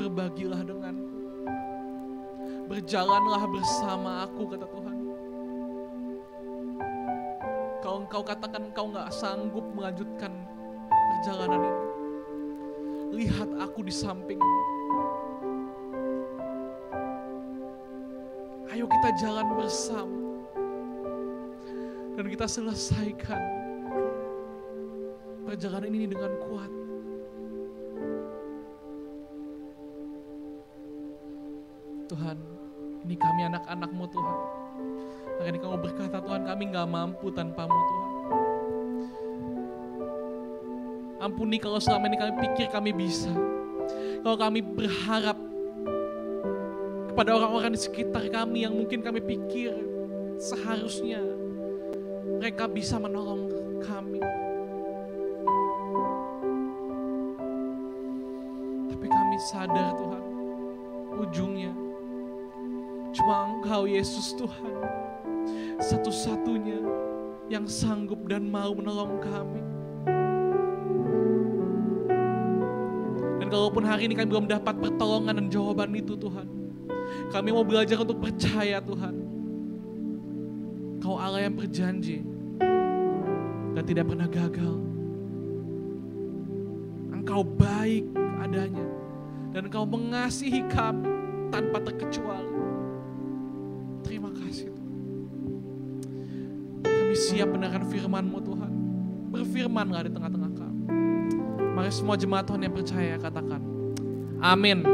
berbagilah denganku. Berjalanlah bersama aku, kata Tuhan. Kalau engkau katakan engkau gak sanggup melanjutkan perjalanan ini, lihat aku di sampingmu. Ayo kita jalan bersama. Dan kita selesaikan perjalanan ini dengan kuat. Tuhan, ini kami anak-anak-Mu Tuhan. Hari ini Kau berkata Tuhan, kami gak mampu tanpa-Mu Tuhan. Ampuni kalau selama ini kami pikir kami bisa. Kalau kami berharap kepada orang-orang di sekitar kami yang mungkin kami pikir seharusnya mereka bisa menolong kami. Tapi kami sadar Tuhan, ujungnya cuma Engkau Yesus Tuhan, satu-satunya yang sanggup dan mau menolong kami. Dan kalaupun hari ini kami belum dapat pertolongan dan jawaban itu Tuhan, kami mau belajar untuk percaya Tuhan, Kau Allah yang berjanji dan tidak pernah gagal. Engkau baik adanya dan Engkau mengasihi kami tanpa terkecuali. Terima kasih Tuhan. Kami siap mendengarkan firman-Mu Tuhan. Berfirmanlah di tengah-tengah kami. Mari semua jemaat Tuhan yang percaya katakan amin.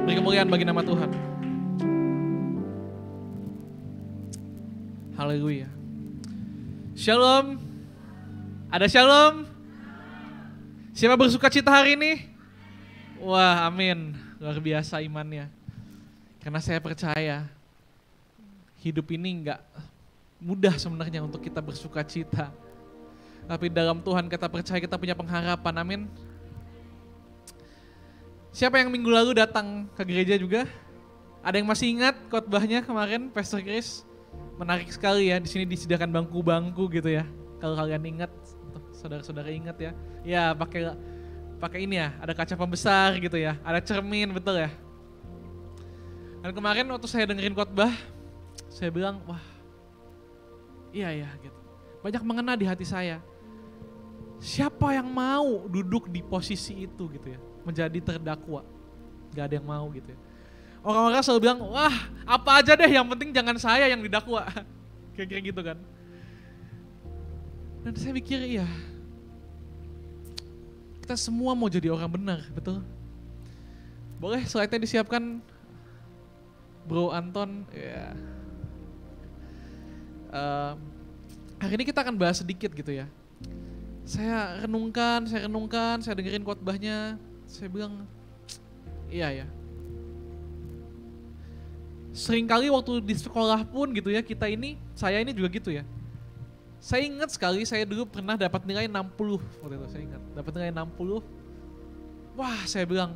Beri kemuliaan bagi nama Tuhan. Haleluya. Shalom. Ada shalom? Siapa bersuka cita hari ini? Wah, amin. Luar biasa imannya. Karena saya percaya hidup ini enggak mudah sebenarnya untuk kita bersuka cita. Tapi dalam Tuhan kita percaya kita punya pengharapan, amin. Siapa yang minggu lalu datang ke gereja juga? Ada yang masih ingat khotbahnya kemarin, Pastor Chris? Menarik sekali ya, di sini disediakan bangku-bangku gitu ya. Kalau kalian ingat, saudara-saudara ingat ya. Ya, pakai ini ya, ada kaca pembesar gitu ya, ada cermin, betul ya. Dan kemarin waktu saya dengerin khotbah, saya bilang, wah, iya ya gitu. Banyak mengena di hati saya. Siapa yang mau duduk di posisi itu gitu ya, menjadi terdakwa? Gak ada yang mau gitu ya. Orang-orang selalu bilang, wah apa aja deh yang penting jangan saya yang didakwa. Kira-kira gitu kan. Dan saya mikir iya, kita semua mau jadi orang benar, betul? Boleh slide-nya disiapkan Bro Anton. Ya. Hari ini kita akan bahas sedikit gitu ya. Saya renungkan, saya dengerin khotbahnya, saya bilang, iya ya. Seringkali waktu di sekolah pun gitu ya, saya ini juga gitu ya. Saya ingat sekali, saya dulu pernah dapat nilai 60 waktu itu, saya ingat. Dapat nilai 60, wah saya bilang,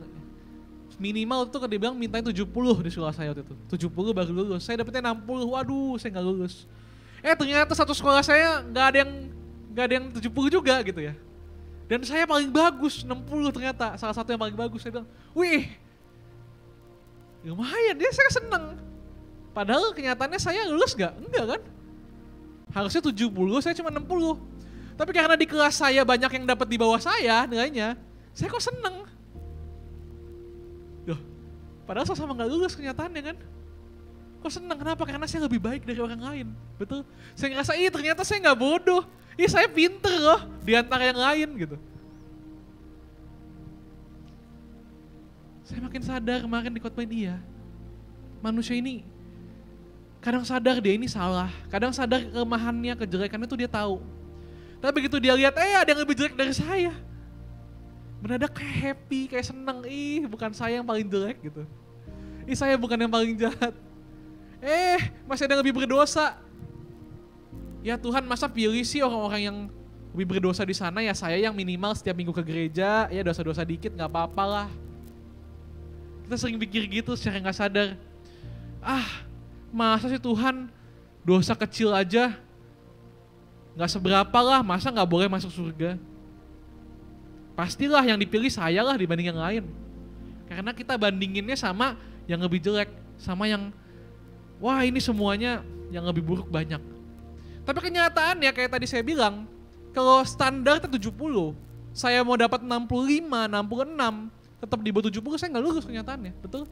minimal tuh dia bilang mintanya 70 di sekolah saya waktu itu. 70 baru lulus, saya dapetnya 60, waduh saya gak lulus. Ternyata satu sekolah saya gak ada yang 70 juga gitu ya. Dan saya paling bagus, 60 ternyata, salah satu yang paling bagus. Saya bilang, wih, lumayan ya, saya seneng. Padahal kenyataannya saya lulus gak? Enggak kan? Harusnya 70, saya cuma 60. Tapi karena di kelas saya banyak yang dapat di bawah saya nilainya, saya kok seneng. Duh, padahal sama gak lulus kenyataannya kan? Kok seneng? Kenapa? Karena saya lebih baik dari orang lain. Betul? Saya ngerasa, ternyata saya gak bodoh. Saya pinter loh di antara yang lain gitu. Saya makin sadar kemarin di khotbah dia. Manusia ini kadang sadar dia ini salah, kadang sadar kelemahannya, kejelekannya tuh dia tahu. Tapi begitu dia lihat, ada yang lebih jelek dari saya, mendadak kayak happy, kayak seneng, bukan saya yang paling jelek gitu. Saya bukan yang paling jahat. Masih ada yang lebih berdosa. Ya Tuhan, masa pilih sih orang-orang yang lebih berdosa di sana, ya saya yang minimal setiap minggu ke gereja, ya dosa-dosa dikit gak apa-apa lah. Kita sering pikir gitu secara gak sadar. Masa sih Tuhan dosa kecil aja gak seberapa lah, masa gak boleh masuk surga? Pastilah yang dipilih saya lah dibanding yang lain. Karena kita bandinginnya sama yang lebih jelek, sama yang wah ini semuanya yang lebih buruk banyak. Tapi kenyataannya kayak tadi saya bilang, kalau standar 70, saya mau dapat 65, 66, tetap di bawah 70 saya nggak lulus kenyataannya, betul?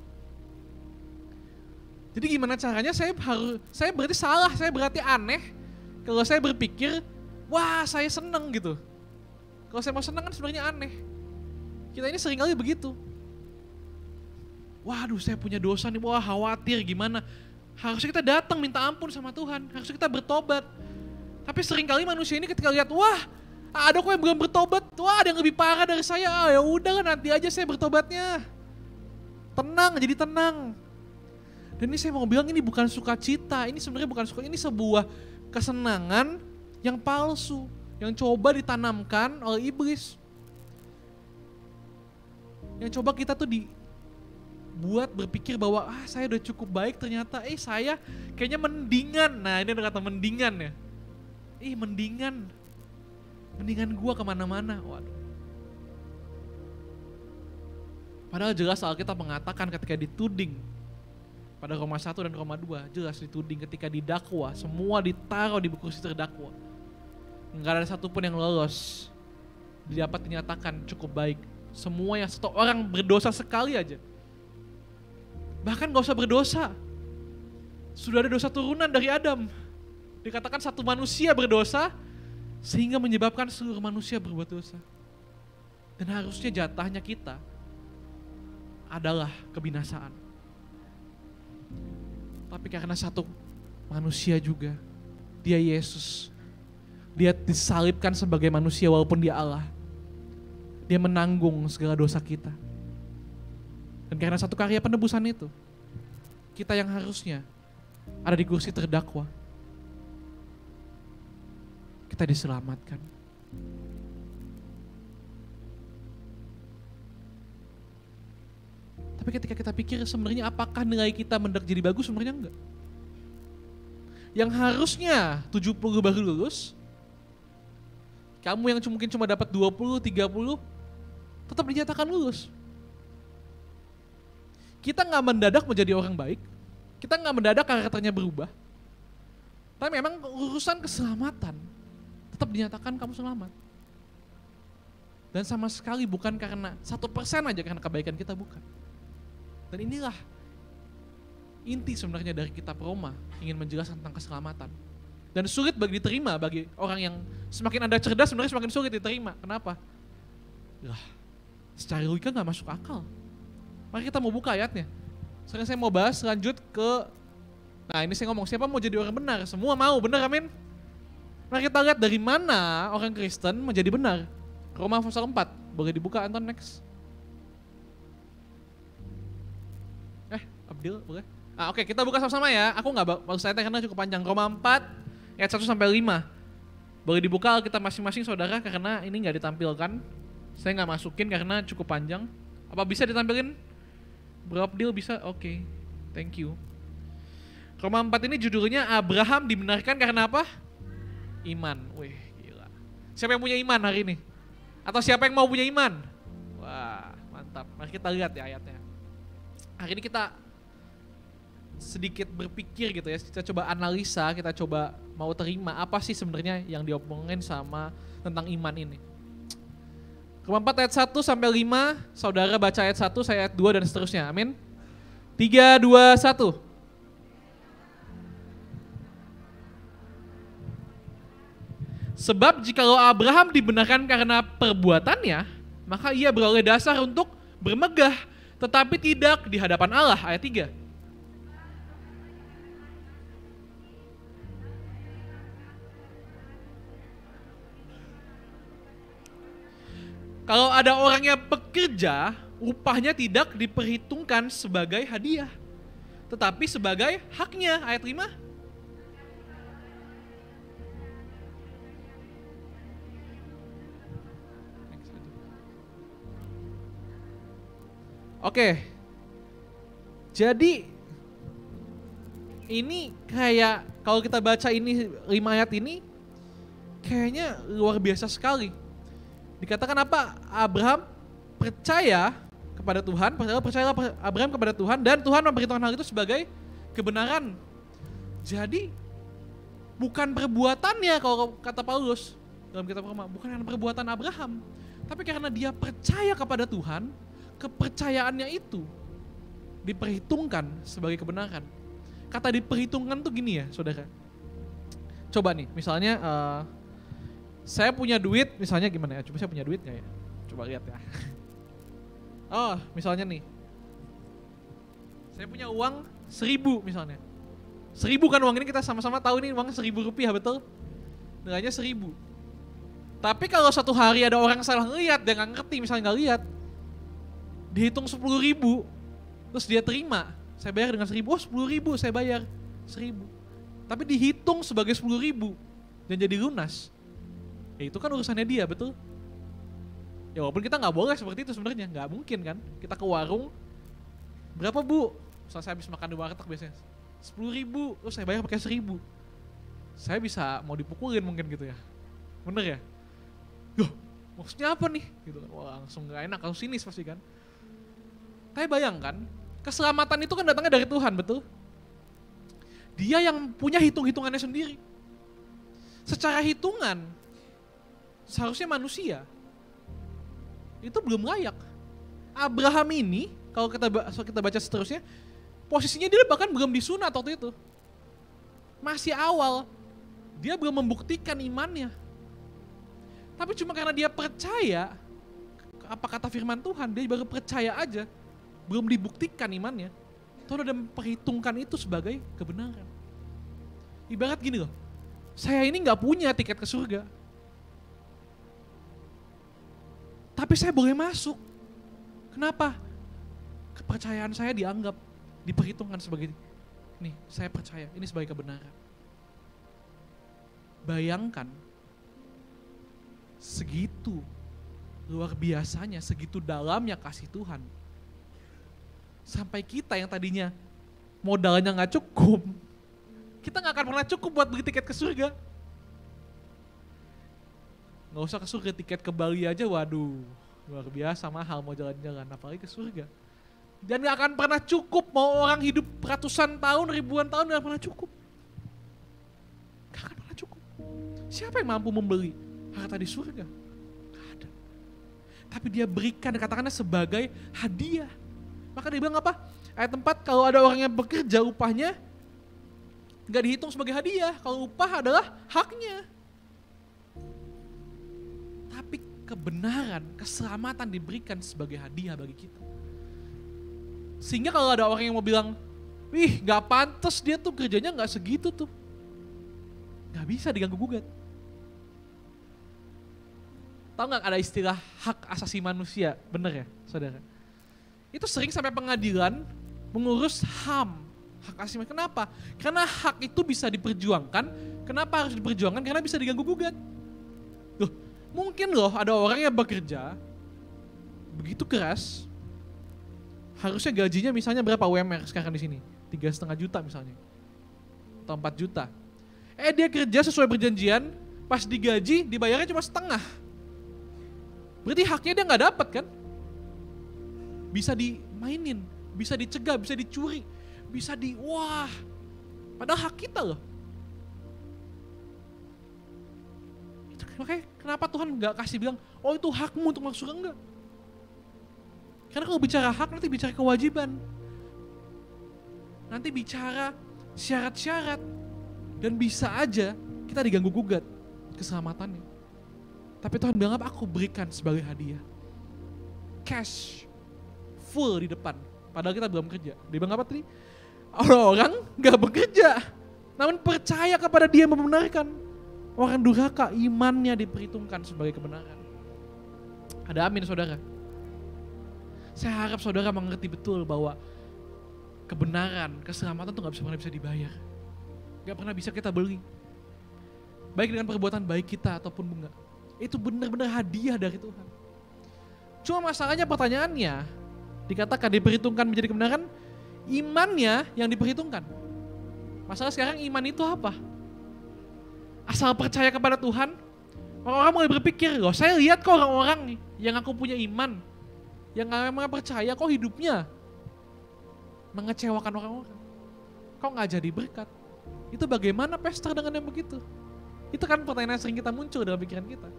Jadi gimana caranya saya berarti salah, saya berarti aneh kalau saya berpikir, wah saya seneng gitu. Kalau saya mau seneng kan sebenarnya aneh. Kita ini seringkali begitu. Waduh saya punya dosa nih, wah khawatir gimana. Harusnya kita datang minta ampun sama Tuhan, harusnya kita bertobat. Tapi seringkali manusia ini ketika lihat, wah ada kok yang belum bertobat, wah ada yang lebih parah dari saya, ya udah kan nanti aja saya bertobatnya. Tenang, jadi tenang. Dan ini saya mau bilang ini bukan sukacita, ini sebenarnya bukan sukacita, ini sebuah kesenangan yang palsu, yang coba ditanamkan oleh iblis. Yang coba kita tuh dibuat berpikir bahwa saya udah cukup baik, ternyata saya kayaknya mendingan. Nah ini ada kata mendingan ya. Mendingan gua kemana-mana. Waduh. Padahal jelas Alkitab mengatakan ketika dituding pada Roma 1 dan Roma 2 jelas dituding ketika didakwa, semua ditaruh di kursi terdakwa. Enggak ada satupun yang lolos. Dapat dinyatakan cukup baik. Semua yang satu orang berdosa sekali aja. Bahkan gak usah berdosa. Sudah ada dosa turunan dari Adam. Dikatakan satu manusia berdosa sehingga menyebabkan seluruh manusia berbuat dosa. Dan harusnya jatahnya kita adalah kebinasaan. Tapi karena satu manusia juga, dia Yesus. Dia disalibkan sebagai manusia walaupun dia Allah. Dia menanggung segala dosa kita. Dan karena satu karya penebusan itu, kita yang harusnya ada di kursi terdakwa, kita diselamatkan. Tapi ketika kita pikir sebenarnya apakah nilai kita mendadak jadi bagus, sebenarnya enggak. Yang harusnya 70 baru lulus, kamu yang mungkin cuma dapat 20, 30, tetap dinyatakan lulus. Kita gak mendadak menjadi orang baik, kita gak mendadak karakternya berubah. Tapi memang urusan keselamatan, tetap dinyatakan kamu selamat. Dan sama sekali bukan karena 1% aja karena kebaikan kita, bukan. Dan inilah inti sebenarnya dari kitab Roma, ingin menjelaskan tentang keselamatan. Dan sulit bagi diterima bagi orang yang semakin Anda cerdas sebenarnya semakin sulit diterima. Kenapa? Secara logika gak masuk akal. Mari kita mau buka ayatnya. Sekarang saya mau bahas lanjut ke, nah ini saya ngomong siapa mau jadi orang benar? Semua mau, benar amin? Mari kita lihat dari mana orang Kristen menjadi benar. Roma pasal 4, boleh dibuka Anton next. Abdil, boleh? Oke, kita buka sama-sama ya. Aku gak bagus ayatnya karena cukup panjang. Roma 4 ayat 1 sampai 5. Boleh dibuka kita masing-masing saudara karena ini gak ditampilkan. Saya gak masukin karena cukup panjang. Apa bisa ditampilin? Bro Abdil bisa? Oke, thank you. Roma 4 ini judulnya Abraham dibenarkan karena apa? Iman. Wih, gila. Siapa yang punya iman hari ini? Atau siapa yang mau punya iman? Wah, mantap. Mari kita lihat ya ayatnya. Hari ini kita sedikit berpikir gitu ya, kita coba analisa, kita coba mau terima apa sih sebenarnya yang diomongin sama tentang iman ini. Roma 4 ayat 1 sampai 5, saudara baca ayat 1, saya ayat 2 dan seterusnya, amin. 3, 2, 1. Sebab jikalau Abraham dibenarkan karena perbuatannya, maka ia beroleh dasar untuk bermegah, tetapi tidak di hadapan Allah, ayat 3. Kalau ada orang yang bekerja, upahnya tidak diperhitungkan sebagai hadiah, tetapi sebagai haknya, ayat 5. Oke, jadi ini kayak kalau kita baca ini 5 ayat ini kayaknya luar biasa sekali. Dikatakan apa? Abraham percaya kepada Tuhan, percayalah Abraham kepada Tuhan, dan Tuhan memperhitungkan hal itu sebagai kebenaran. Jadi bukan perbuatannya kalau kata Paulus dalam kitab Roma, bukan karena perbuatan Abraham, tapi karena dia percaya kepada Tuhan, kepercayaannya itu diperhitungkan sebagai kebenaran. Kata diperhitungkan tuh gini ya saudara. Coba nih misalnya saya punya duit misalnya gimana ya, coba saya punya duit gak ya? Coba lihat ya. Oh misalnya nih, saya punya uang 1.000 misalnya. 1.000 kan uang ini, kita sama-sama tahu ini uang 1.000 rupiah, betul? Nilainya 1.000. Tapi kalau satu hari ada orang salah ngeliat, dia gak ngerti misalnya gak lihat, dihitung 10.000, terus dia terima, saya bayar dengan 1.000, oh 10.000 saya bayar 1.000. Tapi dihitung sebagai 10.000 dan jadi lunas. Ya itu kan urusannya dia, betul? Ya walaupun kita gak boleh seperti itu sebenarnya, gak mungkin kan. Kita ke warung, berapa bu? Misalnya saya habis makan di warteg biasanya 10.000, terus saya bayar pakai 1.000. Saya bisa mau dipukulin mungkin gitu ya. Bener ya? Loh, maksudnya apa nih? Gitu kan. Wah, langsung gak enak, langsung sinis pasti kan. Tapi bayangkan, keselamatan itu kan datangnya dari Tuhan, betul? Dia yang punya hitung-hitungannya sendiri. Secara hitungan, seharusnya manusia itu belum layak. Abraham ini, kalau kita baca seterusnya, posisinya dia bahkan belum disunat waktu itu. Masih awal, dia belum membuktikan imannya. Tapi cuma karena dia percaya, apa kata firman Tuhan, dia baru percaya aja, belum dibuktikan imannya. Tuhan udah memperhitungkan itu sebagai kebenaran. Ibarat gini loh, saya ini gak punya tiket ke surga, tapi saya boleh masuk. Kenapa? Kepercayaan saya dianggap, diperhitungkan sebagai, nih saya percaya, ini sebagai kebenaran. Bayangkan, segitu luar biasanya, segitu dalamnya kasih Tuhan. Sampai kita yang tadinya modalnya gak cukup, kita gak akan pernah cukup buat beli tiket ke surga. Gak usah ke surga, tiket ke Bali aja, waduh, luar biasa mahal mau jalan-jalan, apalagi ke surga. Dan gak akan pernah cukup, mau orang hidup ratusan tahun, ribuan tahun gak pernah cukup. Gak akan pernah cukup. Siapa yang mampu membeli harta di surga? Gak ada. Tapi dia berikan, katakanlah sebagai hadiah. Maka dia bilang apa? Ayat 4, kalau ada orang yang bekerja upahnya gak dihitung sebagai hadiah, kalau upah adalah haknya. Tapi kebenaran, keselamatan diberikan sebagai hadiah bagi kita. Sehingga kalau ada orang yang mau bilang, wih gak pantas dia tuh kerjanya gak segitu tuh, gak bisa diganggu gugat. Tahu gak ada istilah hak asasi manusia, bener ya saudara? Itu sering sampai pengadilan mengurus HAM, hak asasi manusia. Kenapa? Karena hak itu bisa diperjuangkan. Kenapa harus diperjuangkan? Karena bisa diganggu gugat. Loh, mungkin loh ada orang yang bekerja begitu keras, harusnya gajinya misalnya berapa UMR sekarang di sini? 3,5 juta misalnya, atau 4 juta. Dia kerja sesuai perjanjian, pas digaji dibayarnya cuma setengah. Berarti haknya dia nggak dapat kan? Bisa dimainin, bisa dicegah, bisa dicuri, bisa wah, padahal hak kita loh. Makanya kenapa Tuhan nggak kasih bilang, oh itu hakmu untuk masuk surga, enggak? Karena kalau bicara hak nanti bicara kewajiban, nanti bicara syarat-syarat, dan bisa aja kita diganggu gugat keselamatannya. Tapi Tuhan bilang apa? Aku berikan sebagai hadiah, cash, full di depan. Padahal kita belum kerja. Dia bilang apa tadi? Orang gak bekerja, namun percaya kepada Dia yang membenarkan. Orang durhaka, imannya diperhitungkan sebagai kebenaran. Ada amin saudara? Saya harap saudara mengerti betul bahwa kebenaran, keselamatan itu gak pernah bisa dibayar. Gak pernah bisa kita beli. Baik dengan perbuatan baik kita ataupun enggak. Itu benar-benar hadiah dari Tuhan. Cuma masalahnya, pertanyaannya, dikatakan diperhitungkan menjadi kebenaran, imannya yang diperhitungkan. Masalah sekarang iman itu apa? Asal percaya kepada Tuhan, orang-orang mulai berpikir, loh saya lihat kok orang-orang yang aku punya iman, yang memang percaya kok hidupnya mengecewakan orang-orang, kok nggak jadi berkat. Itu bagaimana pastor dengan yang begitu? Itu kan pertanyaan yang sering kita muncul dalam pikiran kita.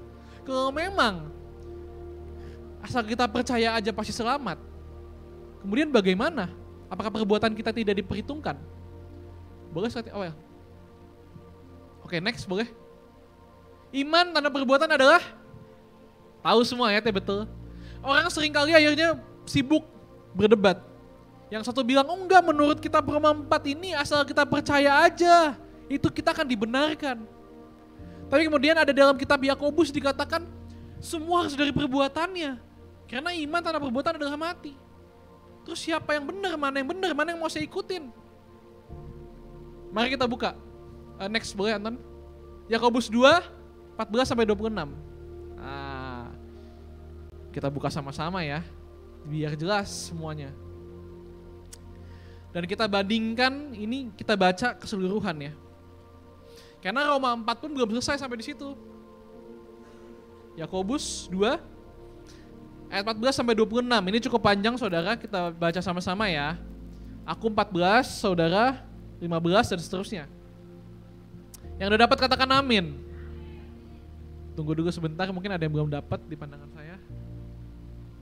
Kalau memang asal kita percaya aja pasti selamat, kemudian bagaimana? Apakah perbuatan kita tidak diperhitungkan? Boleh sekali, oh ya. Oke, next boleh. Iman tanpa perbuatan adalah, tahu semua ya, betul. Orang seringkali akhirnya sibuk berdebat. Yang satu bilang, oh enggak, menurut kita Roma 4 ini asal kita percaya aja, itu kita akan dibenarkan. Tapi kemudian ada dalam kitab Yakobus dikatakan, semua harus dari perbuatannya. Karena iman tanpa perbuatan adalah mati. Terus siapa yang benar, mana yang mau saya ikutin? Mari kita buka. Next boleh Anton. Yakobus 2, 14-26. Kita buka sama-sama ya, biar jelas semuanya. Dan kita bandingkan, ini kita baca keseluruhan ya. Karena Roma 4 pun belum selesai sampai di situ. Yakobus 2 ayat 14-26. Ini cukup panjang saudara, kita baca sama-sama ya. Aku 14, saudara 15 dan seterusnya. Yang udah dapat katakan amin. Tunggu dulu sebentar, mungkin ada yang belum dapat di pandangan saya.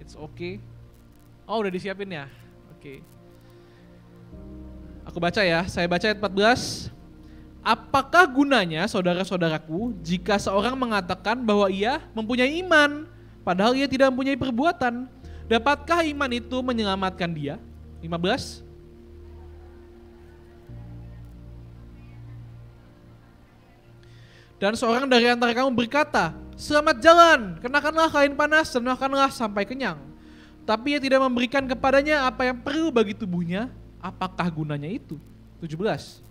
It's okay. Oh udah disiapin ya? Oke. Aku baca ya, saya baca ayat 14. Apakah gunanya saudara-saudaraku jika seorang mengatakan bahwa ia mempunyai iman, padahal ia tidak mempunyai perbuatan? Dapatkah iman itu menyelamatkan dia? 15. Dan seorang dari antara kamu berkata, selamat jalan, kenakanlah kain panas dan makanlah sampai kenyang. Tapi ia tidak memberikan kepadanya apa yang perlu bagi tubuhnya, apakah gunanya itu? 17.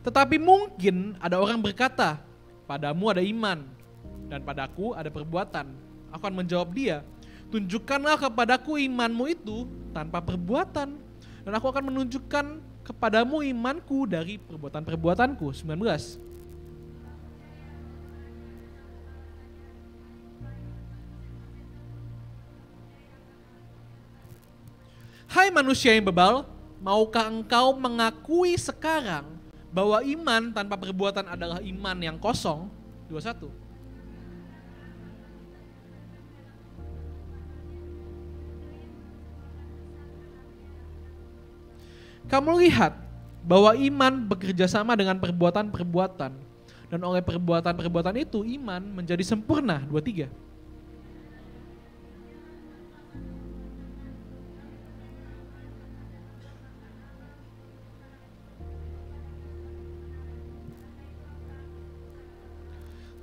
Tetapi mungkin ada orang berkata, padamu ada iman, dan padaku ada perbuatan. Aku akan menjawab dia, tunjukkanlah kepadaku imanmu itu tanpa perbuatan, dan aku akan menunjukkan kepadamu imanku dari perbuatan-perbuatanku. 19. Hai manusia yang bebal, maukah engkau mengakui sekarang bahwa iman tanpa perbuatan adalah iman yang kosong? 21. Kamu lihat bahwa iman bekerja sama dengan perbuatan-perbuatan, dan oleh perbuatan-perbuatan itu iman menjadi sempurna. 23.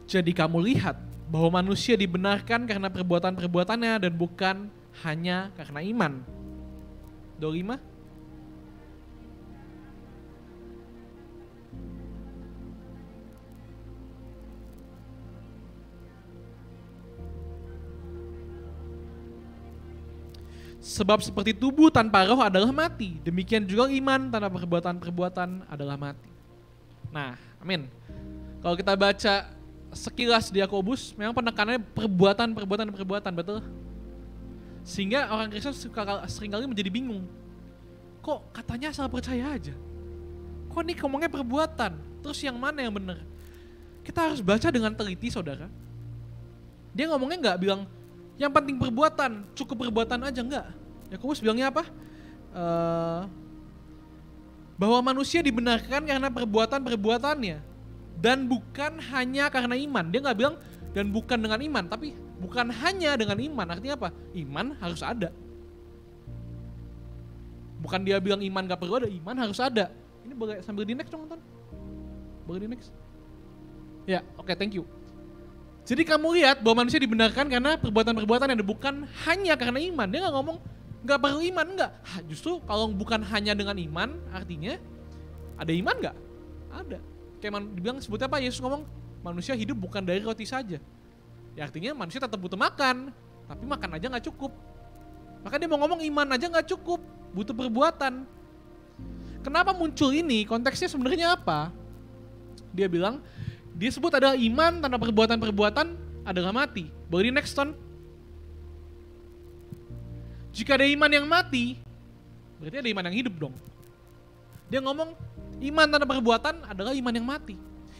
Jadi kamu lihat bahwa manusia dibenarkan karena perbuatan-perbuatannya dan bukan hanya karena iman. 25. Sebab seperti tubuh tanpa roh adalah mati, demikian juga iman tanpa perbuatan-perbuatan adalah mati. Nah, amin. Kalau kita baca sekilas di Yakobus, memang penekanannya perbuatan, betul? Sehingga orang Kristen seringkali menjadi bingung. Kok katanya asal percaya aja? Kok nih ngomongnya perbuatan? Terus yang mana yang benar? Kita harus baca dengan teliti, saudara. Dia ngomongnya nggak bilang yang penting perbuatan, cukup perbuatan aja, enggak. Yakobus bilangnya apa? Bahwa manusia dibenarkan karena perbuatan-perbuatannya. Dan bukan hanya karena iman. Dia gak bilang dan bukan dengan iman, tapi bukan hanya dengan iman. Artinya apa? Iman harus ada. Bukan dia bilang iman gak perlu ada, iman harus ada. Ini boleh sambil di next dong, Anton? Boleh di next? Ya, oke, thank you. Jadi kamu lihat bahwa manusia dibenarkan karena perbuatan-perbuatan yang bukan hanya karena iman. Dia gak ngomong gak perlu iman, enggak. Justru kalau bukan hanya dengan iman, artinya ada iman gak? Ada. Kayak dibilang sebutnya apa? Yesus ngomong manusia hidup bukan dari roti saja. Ya artinya manusia tetap butuh makan, tapi makan aja gak cukup. Maka dia mau ngomong iman aja gak cukup, butuh perbuatan. Kenapa muncul ini? Konteksnya sebenarnya apa? Dia bilang, dia sebut adalah iman tanpa perbuatan-perbuatan adalah mati. Boleh di next Ton? Jika ada iman yang mati, berarti ada iman yang hidup dong. Dia ngomong, iman tanpa perbuatan adalah iman yang mati.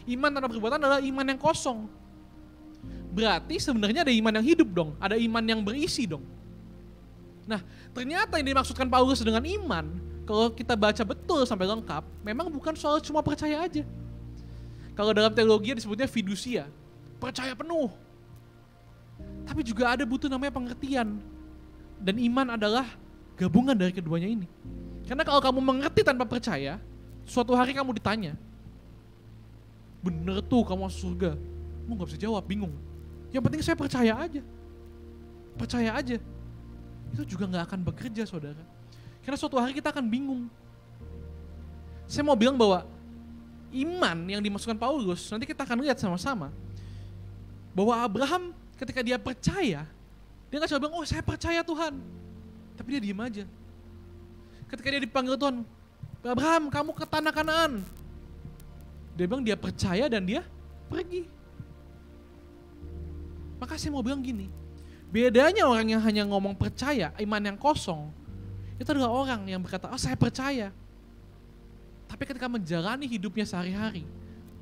Iman tanpa perbuatan adalah iman yang kosong. Berarti sebenarnya ada iman yang hidup dong, ada iman yang berisi dong. Nah, ternyata yang dimaksudkan Paulus dengan iman, kalau kita baca betul sampai lengkap, memang bukan soal cuma percaya aja. Kalau dalam teologi disebutnya fidusia, percaya penuh. Tapi juga ada butuh namanya pengertian. Dan iman adalah gabungan dari keduanya ini. Karena kalau kamu mengerti tanpa percaya, suatu hari kamu ditanya, bener tuh kamu masuk surga? Kamu gak bisa jawab, bingung. Yang penting saya percaya aja. Percaya aja. Itu juga gak akan bekerja, saudara. Karena suatu hari kita akan bingung. Saya mau bilang bahwa iman yang dimaksudkan Paulus, nanti kita akan lihat sama-sama, bahwa Abraham ketika dia percaya, dia gak coba bilang, oh saya percaya Tuhan. Tapi dia diem aja. Ketika dia dipanggil Tuhan, Abraham kamu ke tanah Kanaan. Dia bilang dia percaya dan dia pergi. Maka saya mau bilang gini, bedanya orang yang hanya ngomong percaya, iman yang kosong, itu adalah orang yang berkata, oh saya percaya. Tapi ketika menjalani hidupnya sehari-hari,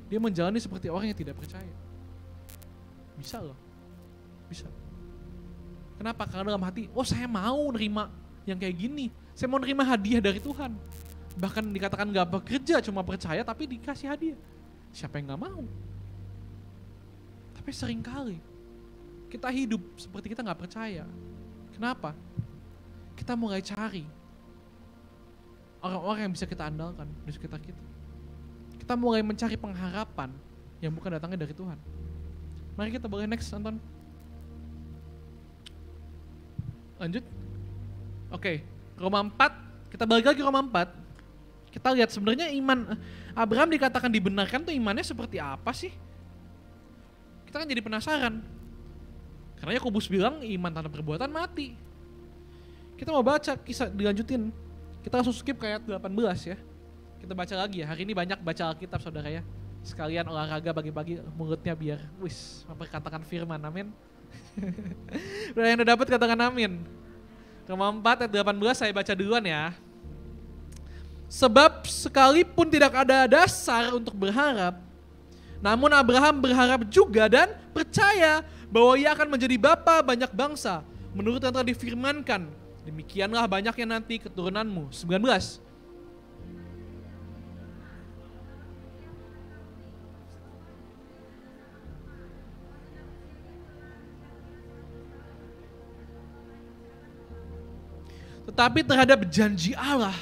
dia menjalani seperti orang yang tidak percaya. Bisa loh, bisa. Kenapa? Karena dalam hati, oh saya mau nerima yang kayak gini. Saya mau nerima hadiah dari Tuhan. Bahkan dikatakan gak bekerja, cuma percaya tapi dikasih hadiah. Siapa yang gak mau? Tapi seringkali kita hidup seperti kita gak percaya. Kenapa? Kita mulai cari orang-orang yang bisa kita andalkan di sekitar kita. Kita mulai mencari pengharapan yang bukan datangnya dari Tuhan. Mari kita boleh next, Anton. Lanjut. Oke, Roma 4. Kita balik lagi Roma 4. Kita lihat sebenarnya iman Abraham dikatakan dibenarkan tuh imannya seperti apa sih? Kita kan jadi penasaran. Karena Yakobus bilang iman tanpa perbuatan mati. Kita mau baca kisah, dilanjutin. Kita langsung skip ke ayat 18 ya. Kita baca lagi ya. Hari ini banyak baca Alkitab saudara ya. Sekalian olahraga pagi-pagi mulutnya biar memperkatakan firman, amin. Udah yang udah dapat katakan amin. Roma 4 ayat 18 saya baca duluan ya. Sebab sekalipun tidak ada dasar untuk berharap, namun Abraham berharap juga dan percaya bahwa ia akan menjadi bapa banyak bangsa. Menurut yang telah difirmankan, demikianlah banyaknya nanti keturunanmu. 19. Tetapi terhadap janji Allah,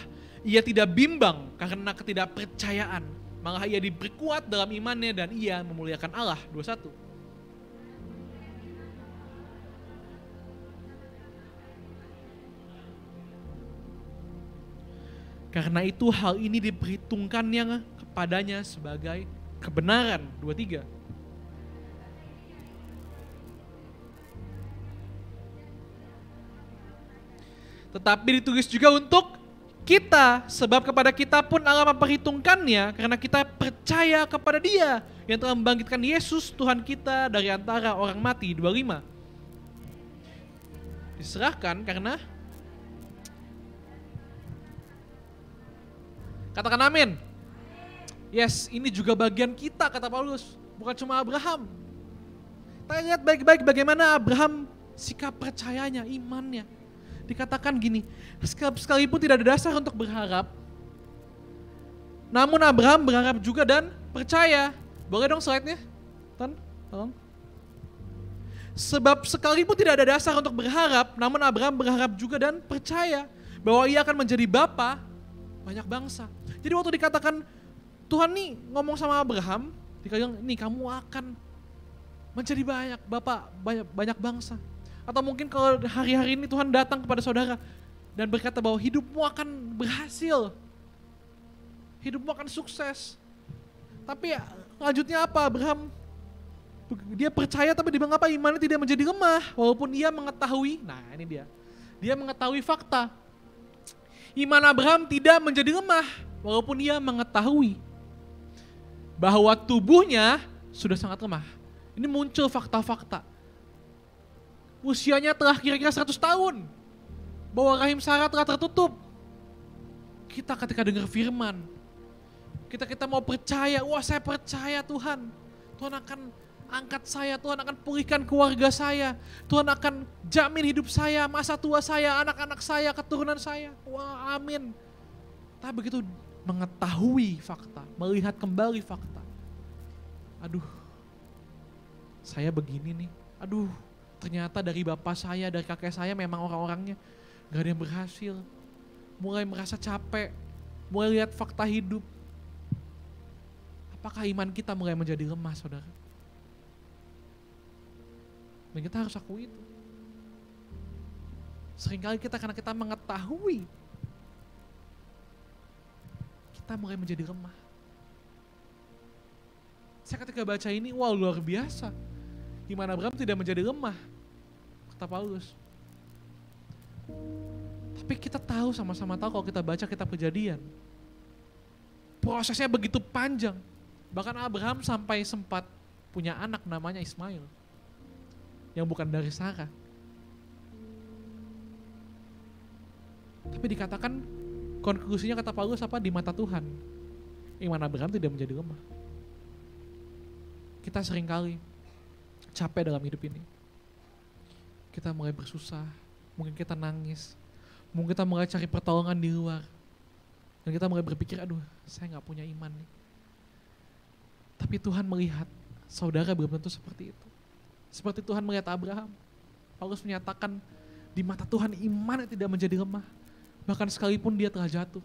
ia tidak bimbang karena ketidakpercayaan. Malah ia diperkuat dalam imannya dan ia memuliakan Allah. 21. Karena itu hal ini diperhitungkannya kepadanya sebagai kebenaran. 23. Tetapi ditulis juga untuk kita, sebab kepada kita pun Allah memperhitungkannya karena kita percaya kepada Dia yang telah membangkitkan Yesus Tuhan kita dari antara orang mati. 25. Diserahkan karena, katakan amin. Yes, ini juga bagian kita kata Paulus, bukan cuma Abraham. Kita lihat baik-baik bagaimana Abraham sikap percayanya, imannya. Dikatakan gini, sekalipun tidak ada dasar untuk berharap, namun Abraham berharap juga dan percaya. Boleh dong slide-nya? Ton, tolong. Sebab sekalipun tidak ada dasar untuk berharap, namun Abraham berharap juga dan percaya bahwa ia akan menjadi bapa banyak bangsa. Jadi waktu dikatakan Tuhan nih ngomong sama Abraham, dikatakan nih kamu akan menjadi banyak bangsa. Atau mungkin kalau hari-hari ini Tuhan datang kepada saudara dan berkata bahwa hidupmu akan berhasil, hidupmu akan sukses. Tapi lanjutnya apa? Abraham, dia percaya tapi dia bilang apa? Imannya tidak menjadi lemah walaupun ia mengetahui, nah ini dia mengetahui fakta. Iman Abraham tidak menjadi lemah walaupun ia mengetahui. bahwa tubuhnya sudah sangat lemah. Ini muncul fakta-fakta. Usianya telah kira-kira 100 tahun. Bahwa rahim Sarah telah tertutup. Kita ketika dengar firman, kita mau percaya, wah saya percaya Tuhan. Tuhan akan angkat saya, Tuhan akan pulihkan keluarga saya. Tuhan akan jamin hidup saya, masa tua saya, anak-anak saya, keturunan saya. Wah amin. Tapi begitu mengetahui fakta, melihat kembali fakta. Aduh, saya begini nih. Aduh, ternyata dari bapak saya, dari kakek saya memang orang-orangnya gak ada yang berhasil. Mulai merasa capek, mulai lihat fakta hidup. Apakah iman kita mulai menjadi lemah, saudara? Dan kita harus akui itu. Seringkali kita karena kita mengetahui, kita mulai menjadi lemah. Saya ketika baca ini, wow luar biasa. Gimana Abraham tidak menjadi lemah? Kata Paulus. Tapi kita tahu, sama-sama tahu kalau kita baca kitab Kejadian. Prosesnya begitu panjang. Bahkan Abraham sampai sempat punya anak namanya Ismail. Yang bukan dari Sarah. Tapi dikatakan konklusinya kata Paulus apa? Di mata Tuhan. Iman Abraham tidak menjadi lemah. Kita seringkali capek dalam hidup ini. Kita mulai bersusah. Mungkin kita nangis. Mungkin kita mulai cari pertolongan di luar. Dan kita mulai berpikir, aduh saya gak punya iman nih. Tapi Tuhan melihat, saudara belum tentu seperti itu. Seperti Tuhan melihat Abraham. Paulus menyatakan, di mata Tuhan iman tidak menjadi lemah. Bahkan sekalipun dia telah jatuh.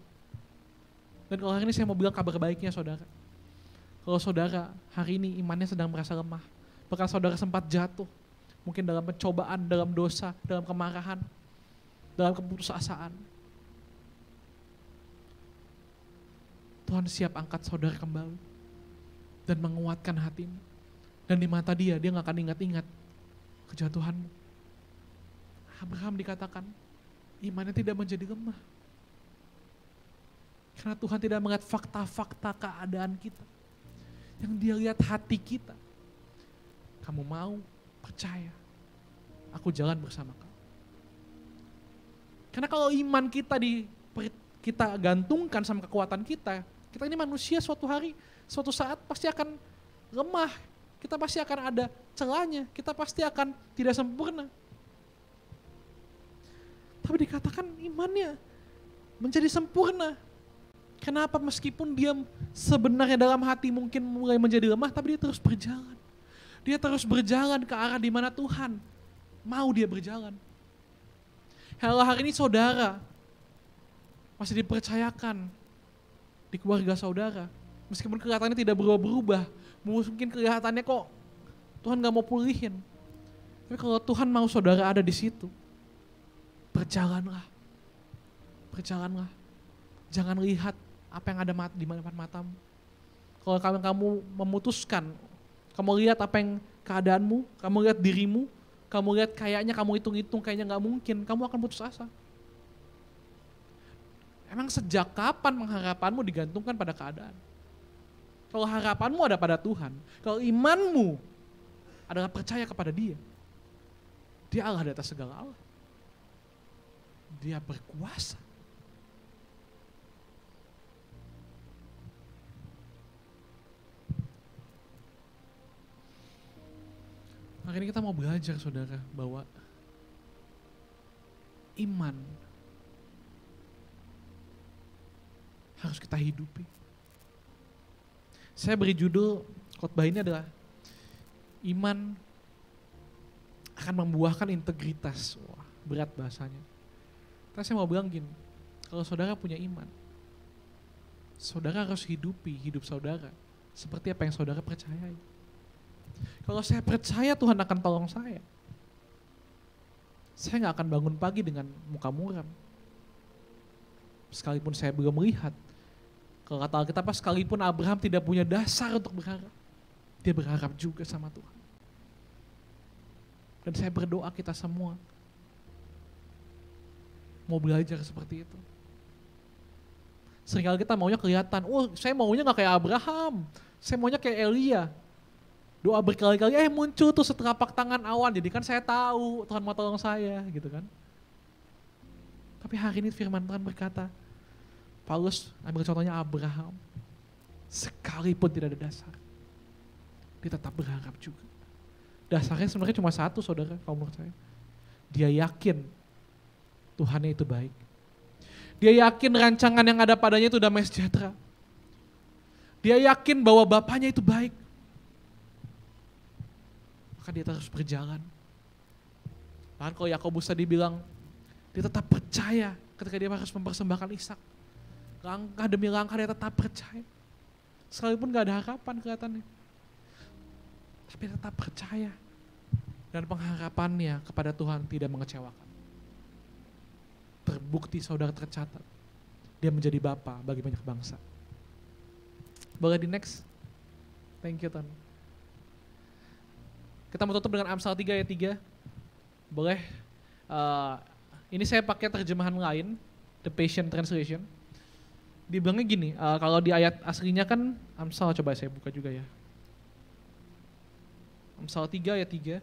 Dan kalau hari ini saya mau bilang kabar baiknya saudara. Kalau saudara hari ini imannya sedang merasa lemah. Bahkan saudara sempat jatuh. Mungkin dalam pencobaan, dalam dosa, dalam kemarahan. Dalam keputusasaan. Tuhan siap angkat saudara kembali. Dan menguatkan hatimu. Dan di mata dia gak akan ingat-ingat kejatuhanmu. Abraham dikatakan, imannya tidak menjadi lemah. Karena Tuhan tidak melihat fakta-fakta keadaan kita. Yang dia lihat hati kita. Kamu mau percaya, aku jalan bersama kamu. Karena kalau iman kita gantungkan sama kekuatan kita ini manusia suatu hari, suatu saat pasti akan lemah. Kita pasti akan ada celahnya, kita pasti akan tidak sempurna. Tapi dikatakan imannya menjadi sempurna. Kenapa? Meskipun dia sebenarnya dalam hati mungkin mulai menjadi lemah, tapi dia terus berjalan. Dia terus berjalan ke arah di mana Tuhan mau dia berjalan. Kalau hari ini saudara masih dipercayakan di keluarga saudara, meskipun kelihatannya tidak berubah-berubah, mungkin kelihatannya kok Tuhan gak mau pulihin. Tapi kalau Tuhan mau saudara ada di situ, berjalanlah. Berjalanlah. Jangan lihat apa yang ada di depan matamu. Kalau kamu memutuskan, kamu lihat apa yang keadaanmu, kamu lihat dirimu, kamu lihat kayaknya kamu hitung-hitung kayaknya gak mungkin, kamu akan putus asa. Emang sejak kapan pengharapanmu digantungkan pada keadaan? Kalau harapanmu ada pada Tuhan, kalau imanmu adalah percaya kepada Dia, Dia Allah di atas segala Allah. Dia berkuasa. Hari ini kita mau belajar saudara bahwa iman harus kita hidupi. Saya beri judul khotbah ini adalah iman akan membuahkan integritas. Wah, berat bahasanya. Tapi saya mau bilang gini, kalau saudara punya iman, saudara harus hidupi hidup saudara seperti apa yang saudara percayai. Kalau saya percaya Tuhan akan tolong saya gak akan bangun pagi dengan muka muram. Sekalipun saya belum melihat. Kalau kata Alkitab, sekalipun Abraham tidak punya dasar untuk berharap, dia berharap juga sama Tuhan. Dan saya berdoa kita semua mau belajar seperti itu. Seringkali kita maunya kelihatan, saya maunya gak kayak Abraham. Saya maunya kayak Elia. Doa berkali-kali, muncul tuh seterapak tangan awan. Jadi kan saya tahu Tuhan mau tolong saya gitu kan. Tapi hari ini firman Tuhan berkata, Paulus ambil contohnya Abraham. Sekalipun tidak ada dasar, dia tetap berharap juga. Dasarnya sebenarnya cuma satu saudara, kalau menurut saya. Dia yakin Tuhannya itu baik. Dia yakin rancangan yang ada padanya itu damai sejahtera. Dia yakin bahwa Bapaknya itu baik. Maka dia terus berjalan. Bahkan kalau Yakobus tadi bilang, dia tetap percaya ketika dia harus mempersembahkan Ishak. Langkah demi langkah dia tetap percaya. Sekalipun gak ada harapan kelihatannya. Tapi tetap percaya. Dan pengharapannya kepada Tuhan tidak mengecewakan. Terbukti saudara tercatat. Dia menjadi bapa bagi banyak bangsa. Boleh di next? Thank you Tuhan. Kita mau tutup dengan Amsal 3 ayat 3. Boleh? Ini saya pakai terjemahan lain. The Passion Translation. Dibilangnya gini, kalau di ayat aslinya kan Amsal, coba saya buka juga ya. Amsal 3 ayat 3.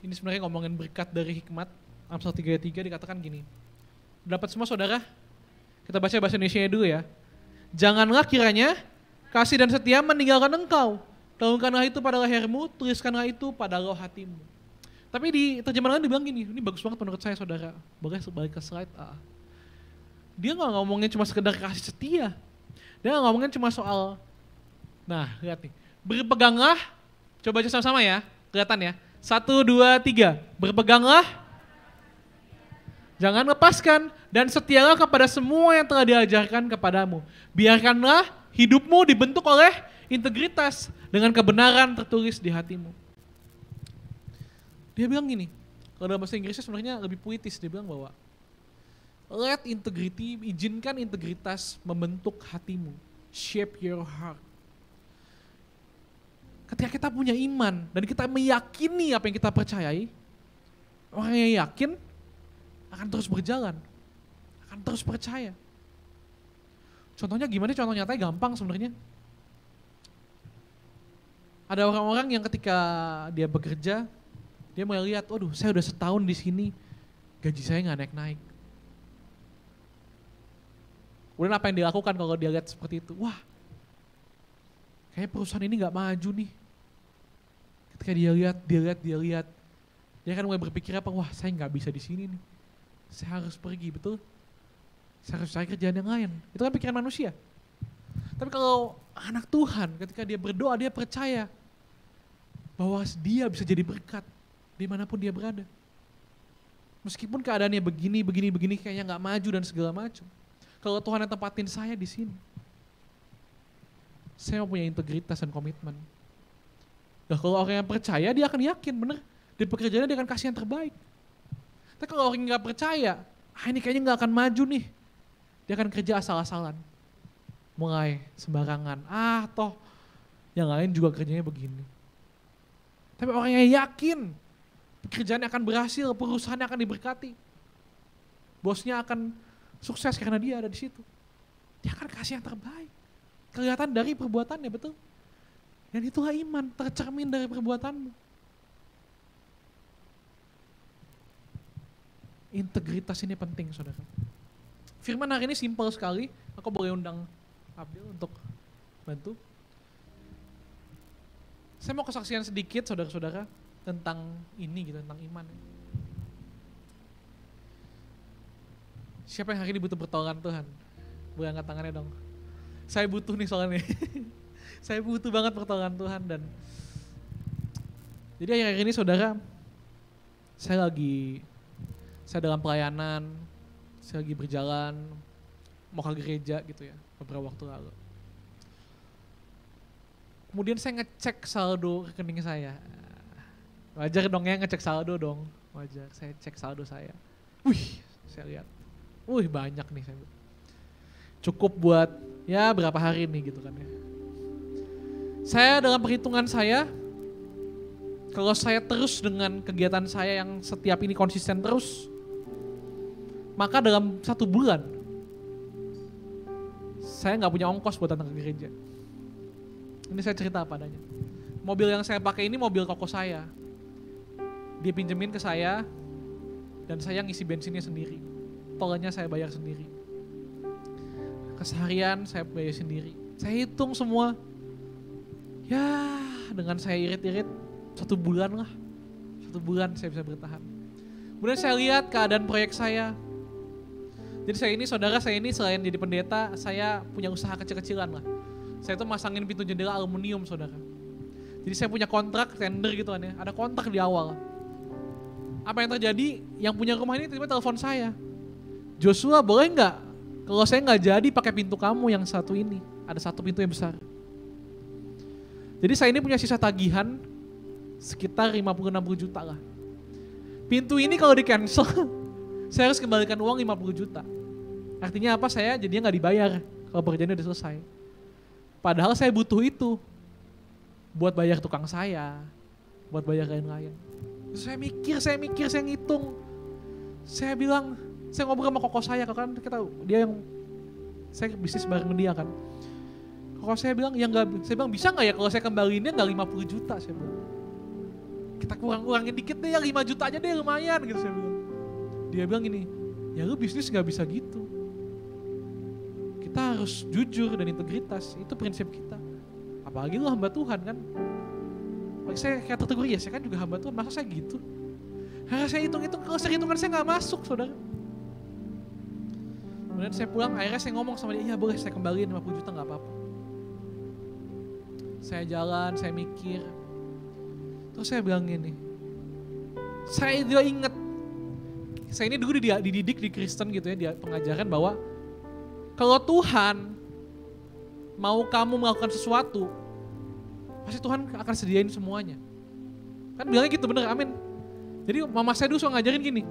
Ini sebenarnya ngomongin berkat dari hikmat. Amsal 3 ayat 3 dikatakan gini. Dapat semua saudara? Kita baca bahasa Indonesia dulu ya. Janganlah kiranya kasih dan setia meninggalkan engkau. Taruhkanlah itu pada lehermu, tuliskanlah itu pada roh hatimu. Tapi di terjemahan lain dibilang gini, ini bagus banget menurut saya saudara. Boleh balik ke slide A. Dia gak ngomongin cuma sekedar kasih setia. Dia gak ngomongin cuma soal, nah lihat nih. Berpeganglah, coba aja sama-sama ya, kelihatan ya. 1, 2, 3, berpeganglah. Jangan lepaskan dan setialah kepada semua yang telah diajarkan kepadamu. Biarkanlah hidupmu dibentuk oleh integritas dengan kebenaran tertulis di hatimu. Dia bilang gini, kalau dalam bahasa Inggrisnya sebenarnya lebih puitis, dia bilang bahwa let integrity, izinkan integritas membentuk hatimu, shape your heart. Ketika kita punya iman dan kita meyakini apa yang kita percayai, orang yang yakin akan terus berjalan, akan terus percaya. Contohnya gimana? Contoh nyatanya gampang sebenarnya. Ada orang-orang yang ketika dia bekerja, dia mulai lihat, waduh saya udah setahun di sini, gaji saya nggak naik-naik. Kemudian apa yang dilakukan kalau dia lihat seperti itu? Wah, kayaknya perusahaan ini nggak maju nih. Ketika dia lihat, dia kan mulai berpikir apa? Wah, saya nggak bisa di sini nih. Saya harus pergi, betul? Saya harus cari kerjaan yang lain. Itu kan pikiran manusia. Tapi kalau anak Tuhan, ketika dia berdoa, dia percaya bahwa dia bisa jadi berkat dimanapun dia berada. Meskipun keadaannya begini, kayaknya nggak maju dan segala macam. Kalau Tuhan yang tempatin saya di sini, saya mau punya integritas dan komitmen. Nah, kalau orang yang percaya, dia akan yakin bener di pekerjaannya dia akan kasih yang terbaik. Tapi kalau orang yang nggak percaya, ini kayaknya nggak akan maju nih, dia akan kerja asal-asalan, mulai sembarangan. Toh yang lain juga kerjanya begini. Tapi orang yang yakin pekerjaannya akan berhasil, perusahaannya akan diberkati, bosnya akan sukses karena dia ada di situ. Dia akan kasih yang terbaik. Kelihatan dari perbuatannya, betul? Dan itulah iman, tercermin dari perbuatanmu. Integritas ini penting, saudara. Firman hari ini simpel sekali. Aku boleh undang Abdul untuk bantu. Saya mau kesaksian sedikit, saudara-saudara, tentang ini gitu, tentang iman. Siapa yang hari ini butuh pertolongan Tuhan? Boleh angkat tangannya dong. Saya butuh nih soalnya. Saya butuh banget pertolongan Tuhan. Dan jadi akhir-akhir ini saudara, saya dalam pelayanan, saya lagi berjalan, mau ke gereja gitu ya, beberapa waktu lalu. Kemudian saya ngecek saldo rekening saya. Wajar dong ya ngecek saldo dong, wajar. Saya cek saldo saya. Wih, saya lihat. Wih, banyak nih saya. Cukup buat ya berapa hari nih gitu kan ya. Saya dalam perhitungan saya, kalau saya terus dengan kegiatan saya yang setiap ini konsisten terus, maka dalam 1 bulan saya nggak punya ongkos buat datang ke gereja. Ini saya cerita apa adanya. Mobil yang saya pakai ini mobil koko saya. Dia pinjemin ke saya dan saya ngisi bensinnya sendiri. Tolnya saya bayar sendiri. Keseharian saya bayar sendiri. Saya hitung semua. Ya, dengan saya irit-irit 1 bulan lah. 1 bulan saya bisa bertahan. Kemudian saya lihat keadaan proyek saya. Jadi saudara saya ini selain jadi pendeta, saya punya usaha kecil-kecilan lah. Saya tuh masangin pintu jendela aluminium, saudara. Jadi saya punya kontrak, tender gitu kan ya. Ada kontrak di awal. Apa yang terjadi? Yang punya rumah ini tiba-tiba telepon saya. Joshua, boleh nggak? Kalau saya nggak jadi pakai pintu kamu yang satu ini. Ada 1 pintu yang besar. Jadi saya ini punya sisa tagihan sekitar 50-60 juta lah. Pintu ini kalau di cancel, saya harus kembalikan uang 50 juta. Artinya apa? Saya jadinya nggak dibayar kalau pekerjaannya udah selesai. Padahal saya butuh itu buat bayar tukang saya, buat bayar lain-lain. Saya mikir, saya ngitung. Saya bilang, saya ngobrol sama koko saya, kan dia yang saya bisnis bareng dia kan. Koko saya bilang, ya enggak, saya bilang bisa nggak ya kalau saya kembaliinnya nggak 50 juta, saya bilang. Kita kurang-kurangin dikit deh ya, 5 juta aja deh lumayan gitu saya bilang. Dia bilang gini, ya lu bisnis nggak bisa gitu. Kita harus jujur dan integritas, itu prinsip kita. Apalagi lu hamba Tuhan kan. Bagi saya kayak tertegur, ya saya kan juga hamba Tuhan, masa saya gitu? Karena saya hitung-hitung, kalau saya hitungan saya gak masuk, saudara. Kemudian saya pulang, akhirnya saya ngomong sama dia, iya boleh saya kembaliin 50 juta gak apa-apa. Saya jalan, saya mikir. Terus saya bilang gini, saya juga inget, saya ini dulu dididik di Kristen gitu ya, di pengajaran bahwa kalau Tuhan mau kamu melakukan sesuatu, pasti Tuhan akan sediain semuanya. Kan bilangnya gitu, bener, amin. Jadi mama saya dulu suka ngajarin gini,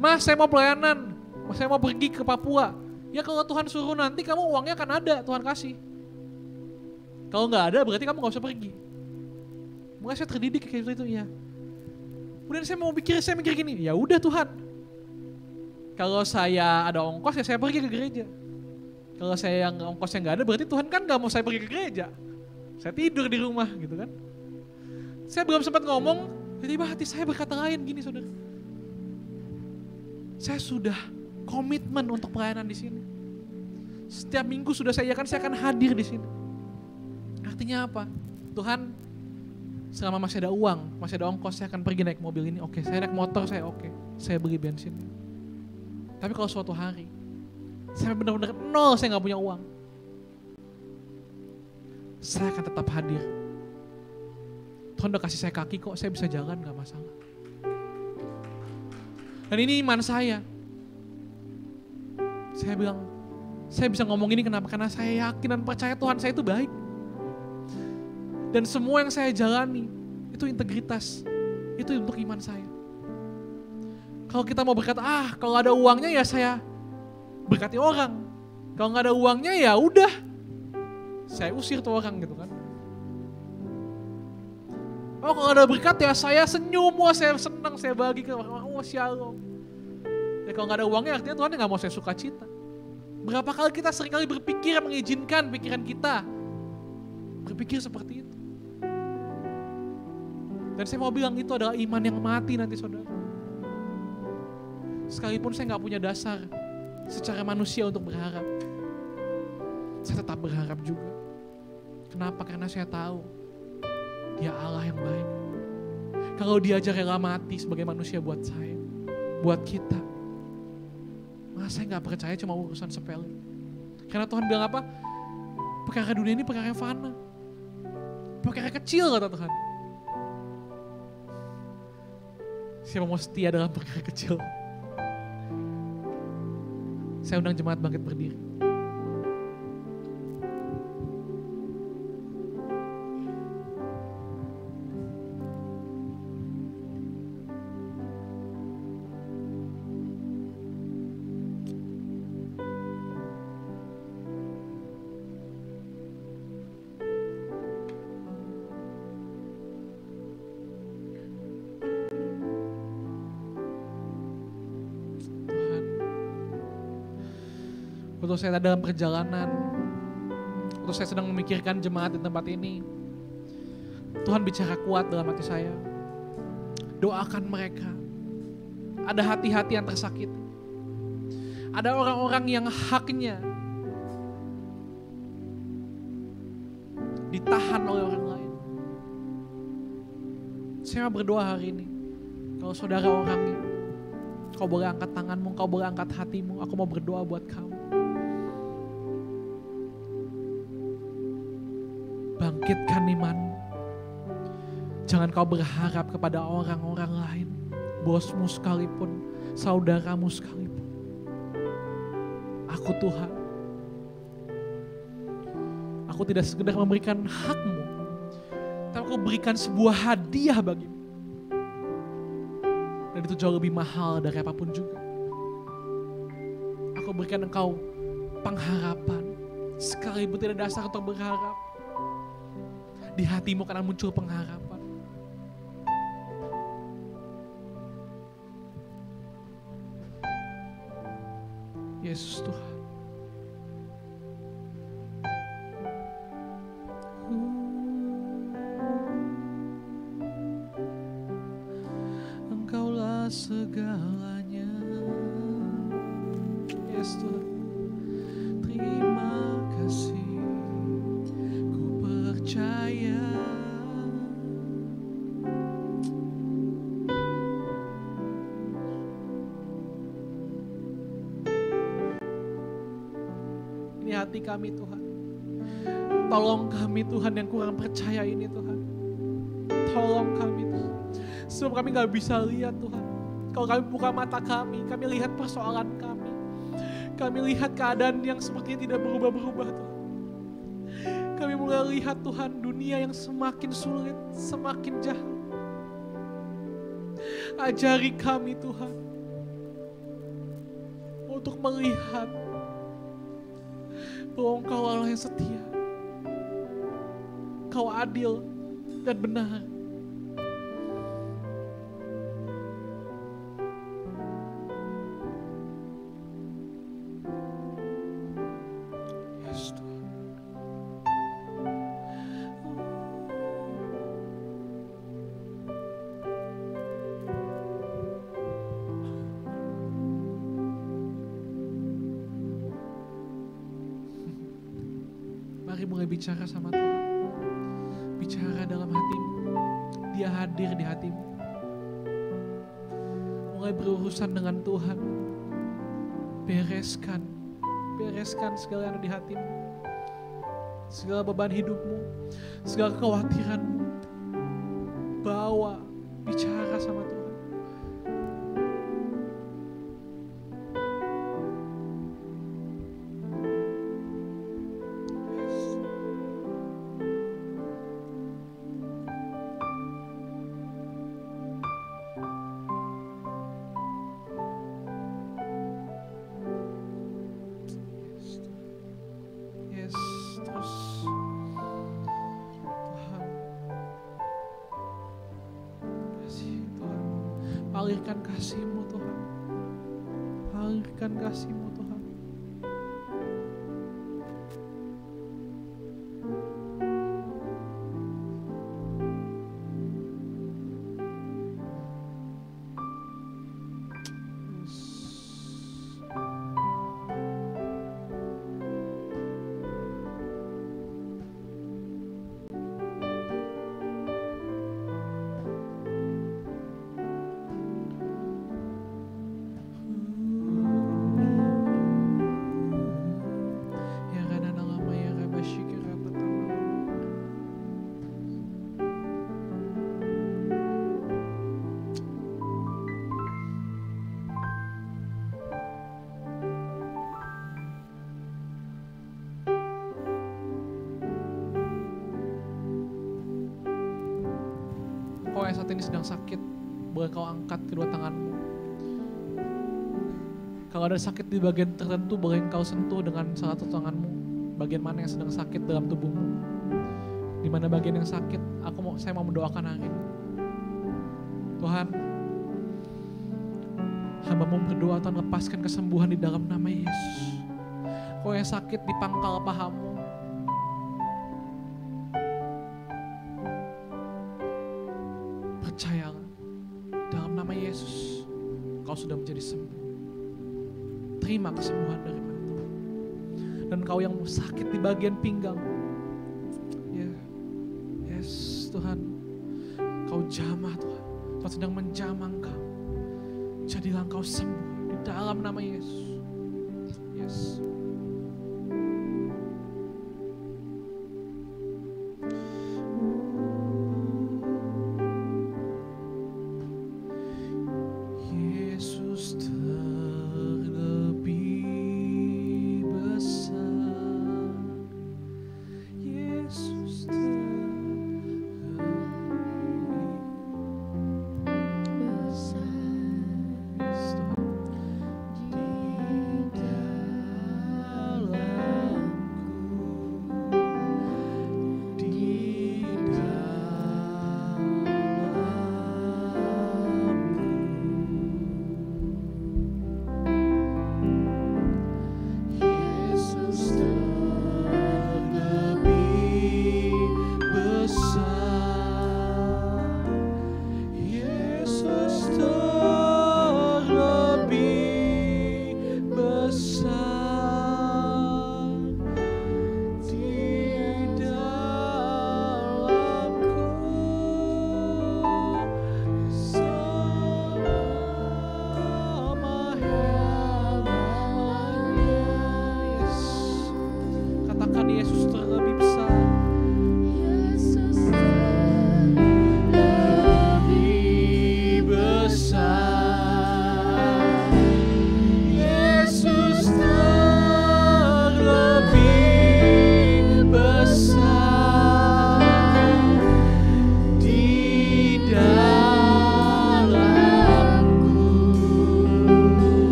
Mas saya mau pelayanan, Mas saya mau pergi ke Papua. Ya kalau Tuhan suruh nanti kamu uangnya akan ada, Tuhan kasih. Kalau gak ada berarti kamu gak usah pergi. Makanya saya terdidik kayak gitu ya. Kemudian saya mikir gini, ya udah Tuhan. Kalau saya ada ongkos ya saya pergi ke gereja. Kalau saya yang ongkosnya gak ada berarti Tuhan kan gak mau saya pergi ke gereja. Saya tidur di rumah gitu kan. Saya belum sempat ngomong, tiba-tiba hati saya berkata lain gini saudara. Saya sudah komitmen untuk pelayanan di sini. Setiap minggu sudah saya akan hadir di sini. Artinya apa? Tuhan, selama masih ada uang, masih ada ongkos, saya akan pergi naik mobil ini. Oke, saya naik motor, saya beli bensin. Tapi kalau suatu hari, saya benar-benar nol, saya nggak punya uang, saya akan tetap hadir. Tuhan udah kasih saya kaki kok, saya bisa jalan gak masalah. Dan ini iman saya. Saya bilang, saya bisa ngomong ini kenapa? Karena saya yakin dan percaya Tuhan saya itu baik. Dan semua yang saya jalani, itu integritas. Itu untuk iman saya. Kalau kita mau berkata, kalau ada uangnya ya saya berkati orang. Kalau gak ada uangnya ya udah, saya usir tuh orang gitu kan. Oh kalau ada berkat ya saya senyum, saya senang, saya bagi ke orang, shalom. Ya kalau gak ada uangnya artinya Tuhan gak mau saya sukacita. Berapa kali kita seringkali berpikir mengizinkan pikiran kita berpikir seperti itu. Dan saya mau bilang itu adalah iman yang mati nanti saudara. Sekalipun saya gak punya dasar secara manusia untuk berharap, saya tetap berharap juga. Kenapa? Karena saya tahu Dia Allah yang baik. Kalau Dia aja rela mati sebagai manusia buat saya, buat kita, masa saya gak percaya cuma urusan sepele. Karena Tuhan bilang apa? Perkara dunia ini perkara yang fana, perkara kecil kata Tuhan. Siapa mau setia dalam perkara kecil? Saya undang jemaat bangkit berdiri. Waktu saya dalam perjalanan, Waktu saya sedang memikirkan jemaat di tempat ini, Tuhan bicara kuat dalam hati saya. Doakan mereka. Ada hati-hati yang tersakiti. Ada orang-orang yang haknya ditahan oleh orang lain. Saya berdoa hari ini, kalau saudara orangnya, kau boleh angkat tanganmu, kau boleh angkat hatimu, aku mau berdoa buat kamu. Bangkitkan imanmu. Jangan kau berharap kepada orang-orang lain, bosmu sekalipun, saudaramu sekalipun. Aku Tuhan. Aku tidak sekedar memberikan hakmu, tapi aku berikan sebuah hadiah bagimu. Dan itu jauh lebih mahal dari apapun juga. Aku berikan engkau pengharapan, sekalipun tidak ada dasar untuk berharap. Di hatimu akan muncul pengharapan. Yesus Tuhan. Engkaulah segalanya. Yesus Tuhan. Terima kasih, ku percaya. Hati kami Tuhan, tolong kami Tuhan yang kurang percaya ini Tuhan, tolong kami Tuhan, sebab kami gak bisa lihat Tuhan. Kalau kami buka mata kami lihat persoalan kami lihat keadaan yang sepertinya tidak berubah-berubah Tuhan. Kami mulai lihat Tuhan dunia yang semakin sulit, semakin jahat. Ajari kami Tuhan untuk melihat bahwa Engkau Allah yang setia, Engkau adil dan benar. Yes, Tuhan. Mari mulai bicara sama Tuhan. Bicara dalam hatimu. Dia hadir di hatimu. Mulai berurusan dengan Tuhan. Bereskan segala yang ada di hatimu. Segala beban hidupmu. Segala kekhawatiranmu. Bawa, bicara sama Tuhan. Alirkan kasih-Mu Tuhan. Alirkan kasih-Mu Tuhan. Kau yang saat ini sedang sakit, boleh kau angkat kedua tanganmu. Kalau ada sakit di bagian tertentu, boleh kau sentuh dengan salah satu tanganmu. Bagian mana yang sedang sakit dalam tubuhmu? Di mana bagian yang sakit? Saya mau mendoakan hari ini. Tuhan, hamba-Mu berdoa, Tuhan lepaskan kesembuhan di dalam nama Yesus. Kau yang sakit di pangkal pahamu, Percayalah, dalam nama Yesus, kau sudah menjadi sembuh. Terima kesembuhan daripada Tuhan. Dan kau yang sakit di bagian pinggang, ya, yes Tuhan, kau jamah Tuhan. Tuhan sedang menjamah engkau. Jadilah engkau sembuh di dalam nama Yesus. Yes.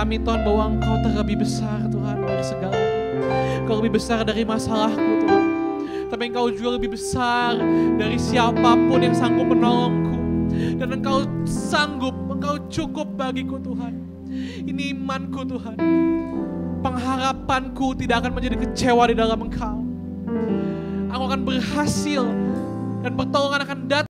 kami Tuhan bahwa Engkau terlebih besar Tuhan dari segalanya. Engkau lebih besar dari masalahku Tuhan. Tapi Engkau juga lebih besar dari siapapun yang sanggup menolongku. Dan Engkau sanggup, Engkau cukup bagiku Tuhan. Ini imanku Tuhan. Pengharapanku tidak akan menjadi kecewa di dalam Engkau. Aku akan berhasil dan pertolongan akan datang